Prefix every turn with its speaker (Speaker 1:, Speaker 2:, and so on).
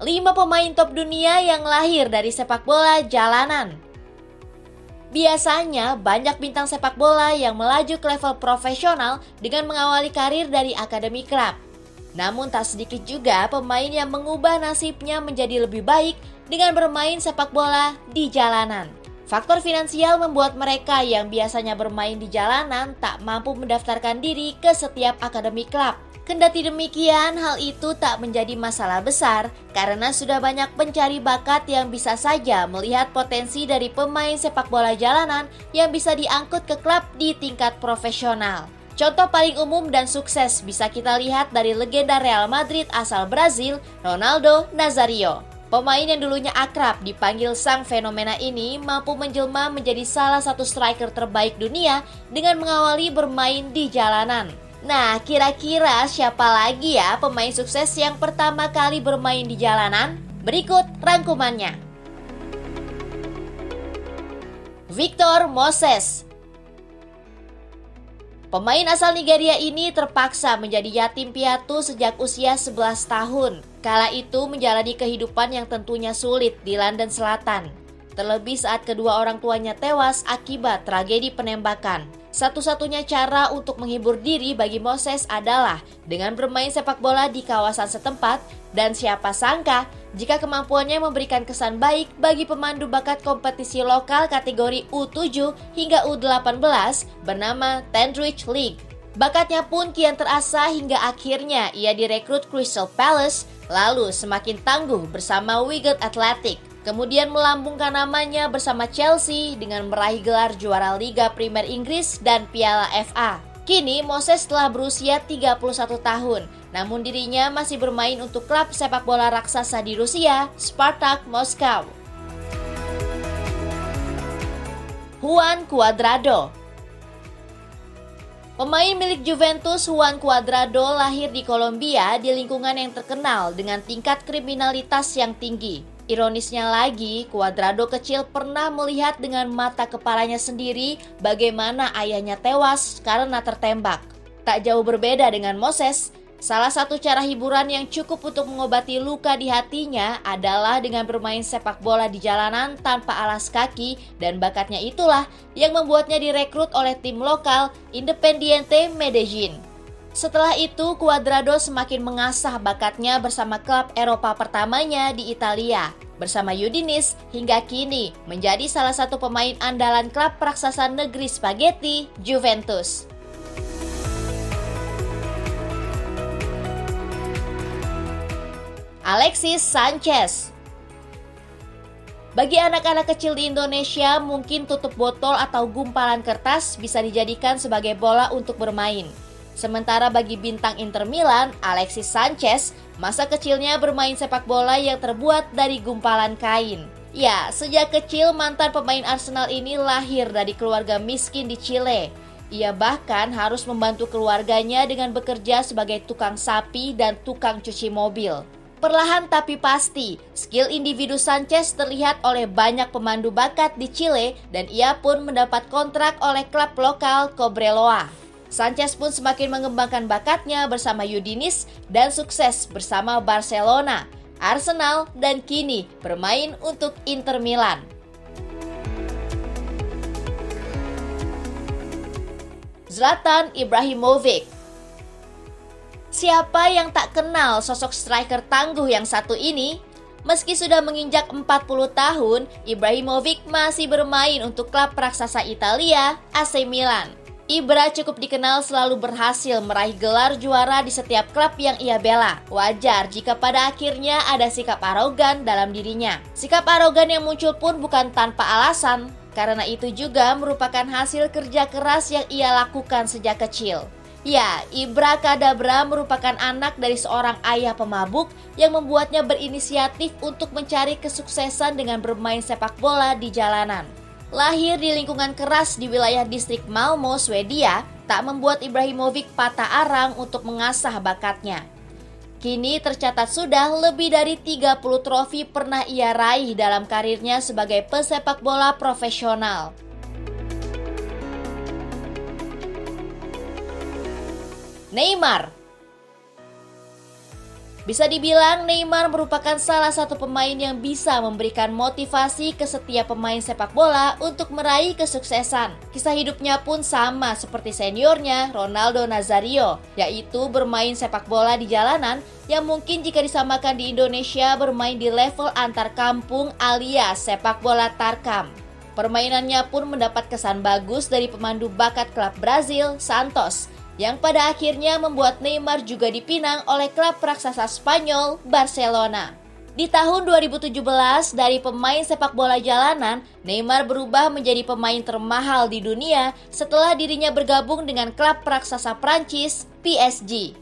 Speaker 1: 5 pemain top dunia yang lahir dari sepak bola jalanan. Biasanya banyak bintang sepak bola yang melaju ke level profesional dengan mengawali karir dari akademi klub. Namun tak sedikit juga pemain yang mengubah nasibnya menjadi lebih baik dengan bermain sepak bola di jalanan. Faktor finansial membuat mereka yang biasanya bermain di jalanan tak mampu mendaftarkan diri ke setiap akademi klub. Kendati demikian, hal itu tak menjadi masalah besar karena sudah banyak pencari bakat yang bisa saja melihat potensi dari pemain sepak bola jalanan yang bisa diangkut ke klub di tingkat profesional. Contoh paling umum dan sukses bisa kita lihat dari legenda Real Madrid asal Brazil, Ronaldo Nazario. Pemain yang dulunya akrab dipanggil sang fenomena ini mampu menjelma menjadi salah satu striker terbaik dunia dengan mengawali bermain di jalanan. Nah, kira-kira siapa lagi ya pemain sukses yang pertama kali bermain di jalanan? Berikut rangkumannya. Victor Moses. Pemain asal Nigeria ini terpaksa menjadi yatim piatu sejak usia 11 tahun. Kala itu menjalani kehidupan yang tentunya sulit di London Selatan. Terlebih saat kedua orang tuanya tewas akibat tragedi penembakan. Satu-satunya cara untuk menghibur diri bagi Moses adalah dengan bermain sepak bola di kawasan setempat, dan siapa sangka jika kemampuannya memberikan kesan baik bagi pemandu bakat kompetisi lokal kategori U7 hingga U18 bernama Tandridge League. Bakatnya pun kian terasa hingga akhirnya ia direkrut Crystal Palace, lalu semakin tangguh bersama Wigan Athletic. Kemudian melambungkan namanya bersama Chelsea dengan meraih gelar juara Liga Premier Inggris dan Piala FA. Kini Moses telah berusia 31 tahun, namun dirinya masih bermain untuk klub sepak bola raksasa di Rusia, Spartak Moskow. Juan Cuadrado. Pemain milik Juventus Juan Cuadrado lahir di Kolombia di lingkungan yang terkenal dengan tingkat kriminalitas yang tinggi. Ironisnya lagi, Cuadrado kecil pernah melihat dengan mata kepalanya sendiri bagaimana ayahnya tewas karena tertembak. Tak jauh berbeda dengan Moses, salah satu cara hiburan yang cukup untuk mengobati luka di hatinya adalah dengan bermain sepak bola di jalanan tanpa alas kaki, dan bakatnya itulah yang membuatnya direkrut oleh tim lokal Independiente Medellin. Setelah itu, Cuadrado semakin mengasah bakatnya bersama klub Eropa pertamanya di Italia, bersama Udinese hingga kini menjadi salah satu pemain andalan klub raksasa negeri spaghetti, Juventus. Alexis Sanchez. Bagi anak-anak kecil di Indonesia, mungkin tutup botol atau gumpalan kertas bisa dijadikan sebagai bola untuk bermain. Sementara bagi bintang Inter Milan, Alexis Sanchez, masa kecilnya bermain sepak bola yang terbuat dari gumpalan kain. Ya, sejak kecil mantan pemain Arsenal ini lahir dari keluarga miskin di Chile. Ia bahkan harus membantu keluarganya dengan bekerja sebagai tukang sapi dan tukang cuci mobil. Perlahan tapi pasti, skill individu Sanchez terlihat oleh banyak pemandu bakat di Chile dan ia pun mendapat kontrak oleh klub lokal Cobreloa. Sanchez pun semakin mengembangkan bakatnya bersama Udinese dan sukses bersama Barcelona, Arsenal, dan kini bermain untuk Inter Milan. Zlatan Ibrahimovic. Siapa yang tak kenal sosok striker tangguh yang satu ini? Meski sudah menginjak 40 tahun, Ibrahimovic masih bermain untuk klub raksasa Italia, AC Milan. Ibra cukup dikenal selalu berhasil meraih gelar juara di setiap klub yang ia bela. Wajar jika pada akhirnya ada sikap arogan dalam dirinya. Sikap arogan yang muncul pun bukan tanpa alasan, karena itu juga merupakan hasil kerja keras yang ia lakukan sejak kecil. Ya, Ibra Kadabra merupakan anak dari seorang ayah pemabuk yang membuatnya berinisiatif untuk mencari kesuksesan dengan bermain sepak bola di jalanan. Lahir di lingkungan keras di wilayah distrik Malmö, Swedia, tak membuat Ibrahimovic patah arang untuk mengasah bakatnya. Kini tercatat sudah lebih dari 30 trofi pernah ia raih dalam karirnya sebagai pesepak bola profesional. Neymar. Bisa dibilang Neymar merupakan salah satu pemain yang bisa memberikan motivasi ke setiap pemain sepak bola untuk meraih kesuksesan. Kisah hidupnya pun sama seperti seniornya Ronaldo Nazario, yaitu bermain sepak bola di jalanan yang mungkin jika disamakan di Indonesia bermain di level antar kampung alias sepak bola tarkam. Permainannya pun mendapat kesan bagus dari pemandu bakat klub Brazil, Santos, yang pada akhirnya membuat Neymar juga dipinang oleh klub raksasa Spanyol, Barcelona. Di tahun 2017, dari pemain sepak bola jalanan, Neymar berubah menjadi pemain termahal di dunia setelah dirinya bergabung dengan klub raksasa Prancis, PSG.